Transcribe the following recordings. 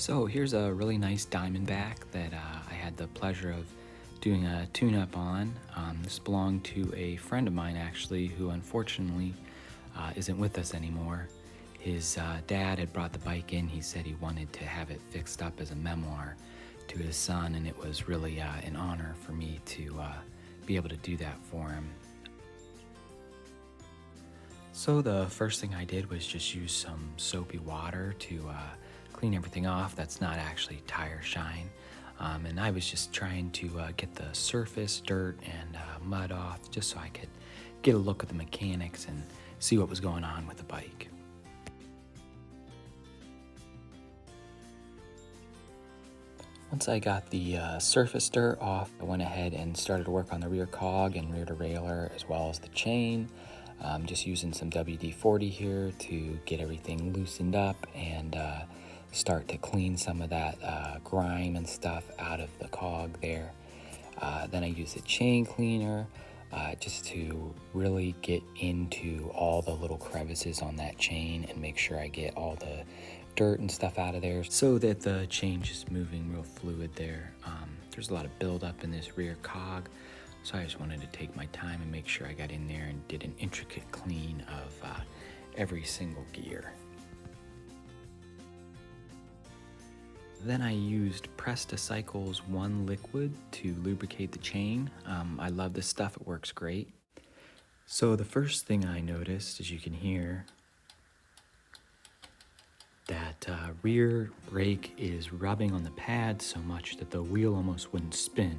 So here's a really nice Diamondback that I had the pleasure of doing a tune-up on. This belonged to a friend of mine actually, who unfortunately isn't with us anymore. His dad had brought the bike in. He said he wanted to have it fixed up as a memoir to his son, and it was really an honor for me to be able to do that for him. So the first thing I did was just use some soapy water to clean everything off. That's not actually tire shine. And I was just trying to get the surface, dirt, and mud off just so I could get a look at the mechanics and see what was going on with the bike. Once I got the surface dirt off, I went ahead and started to work on the rear cog and rear derailleur as well as the chain. Just using some WD-40 here to get everything loosened up and start to clean some of that grime and stuff out of the cog there. Then I used a chain cleaner just to really get into all the little crevices on that chain and make sure I get all the dirt and stuff out of there so that the chain just moving real fluid there. There's a lot of buildup in this rear cog, so I just wanted to take my time and make sure I got in there and did an intricate clean of every single gear. Then I used Presta-Cycles 1 liquid to lubricate the chain. I love this stuff, it works great. So the first thing I noticed, as you can hear, that rear brake is rubbing on the pad so much that the wheel almost wouldn't spin.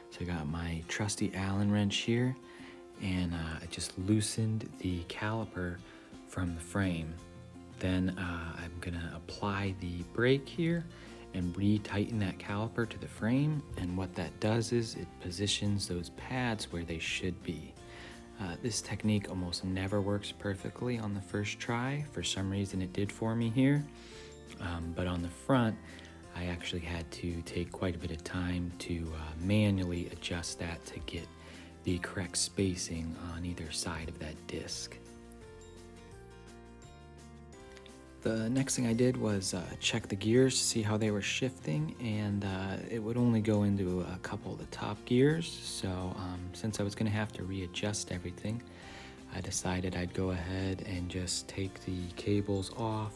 So I got my trusty Allen wrench here, and I just loosened the caliper from the frame. Then I'm gonna apply the brake here and re-tighten that caliper to the frame, and what that does is it positions those pads where they should be. This technique almost never works perfectly on the first try. For some reason it did for me here, but on the front I actually had to take quite a bit of time to manually adjust that to get the correct spacing on either side of that disc. The next thing I did was check the gears to see how they were shifting, and it would only go into a couple of the top gears. So since I was going to have to readjust everything, I decided I'd go ahead and just take the cables off,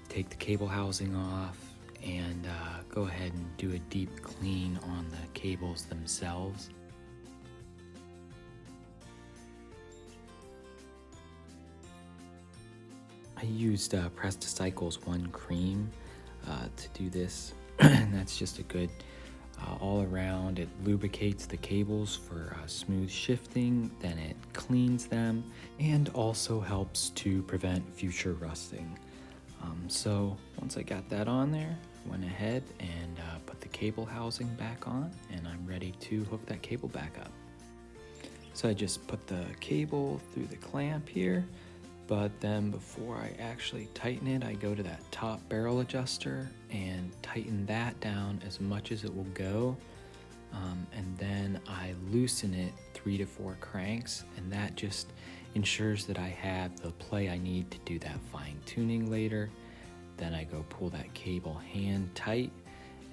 take the cable housing off, and go ahead and do a deep clean on the cables themselves. I used Presta-Cycles 1 cream to do this, and that's just a good all around. It lubricates the cables for smooth shifting, then it cleans them, and also helps to prevent future rusting. So once I got that on there, I went ahead and put the cable housing back on, and I'm ready to hook that cable back up. So I just put the cable through the clamp here, but then before I actually tighten it, I go to that top barrel adjuster and tighten that down as much as it will go. And then I loosen it 3 to 4 cranks, and that just ensures that I have the play I need to do that fine tuning later. Then I go pull that cable hand tight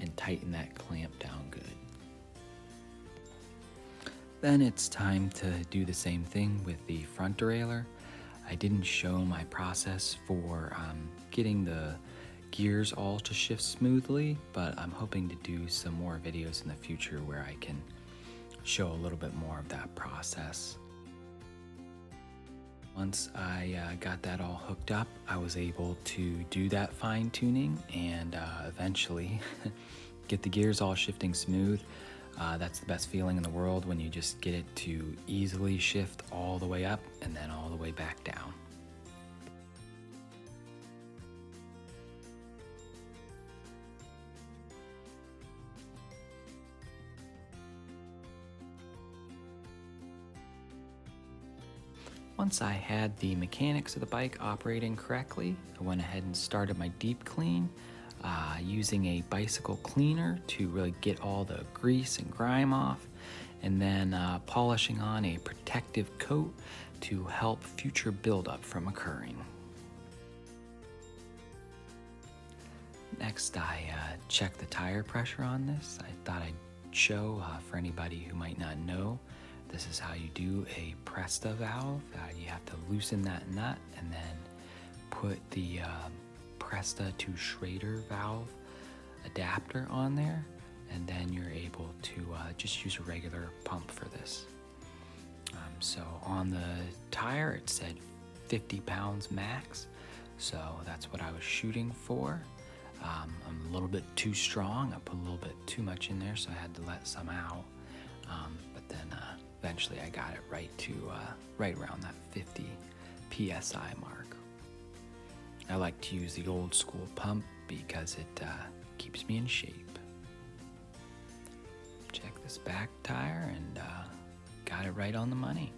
and tighten that clamp down good. Then it's time to do the same thing with the front derailleur. I didn't show my process for getting the gears all to shift smoothly, but I'm hoping to do some more videos in the future where I can show a little bit more of that process. Once I got that all hooked up, I was able to do that fine tuning and eventually get the gears all shifting smooth. That's the best feeling in the world, when you just get it to easily shift all the way up and then all the way back down. Once I had the mechanics of the bike operating correctly, I went ahead and started my deep clean, using a bicycle cleaner to really get all the grease and grime off, and then polishing on a protective coat to help future buildup from occurring. Next, I checked the tire pressure on this. I thought I'd show for anybody who might not know. This is how you do a Presta valve. You have to loosen that nut and then put the Presta to Schrader valve adapter on there, and then you're able to just use a regular pump for this. So on the tire it said 50 pounds max, so that's what I was shooting for. I'm a little bit too strong. I put a little bit too much in there, so I had to let some out. But then eventually I got it right around that 50 psi mark. I like to use the old school pump because it keeps me in shape. Check this back tire and got it right on the money.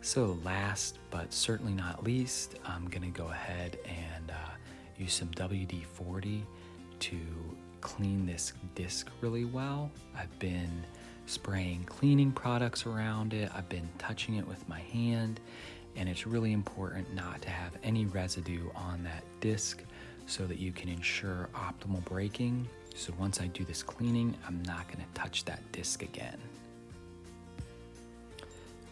So last but certainly not least, I'm gonna go ahead and use some WD-40 to clean this disc really well. I've been spraying cleaning products around it. I've been touching it with my hand, and it's really important not to have any residue on that disc so that you can ensure optimal braking. So once I do this cleaning, I'm not gonna touch that disc again.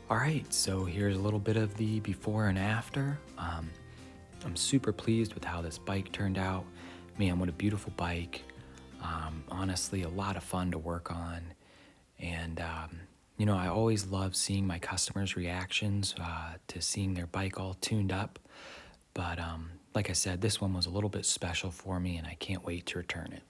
All right, so here's a little bit of the before and after. I'm super pleased with how this bike turned out. Man, what a beautiful bike. Honestly, a lot of fun to work on. And, you know, I always love seeing my customers' reactions to seeing their bike all tuned up. But like I said, this one was a little bit special for me, and I can't wait to return it.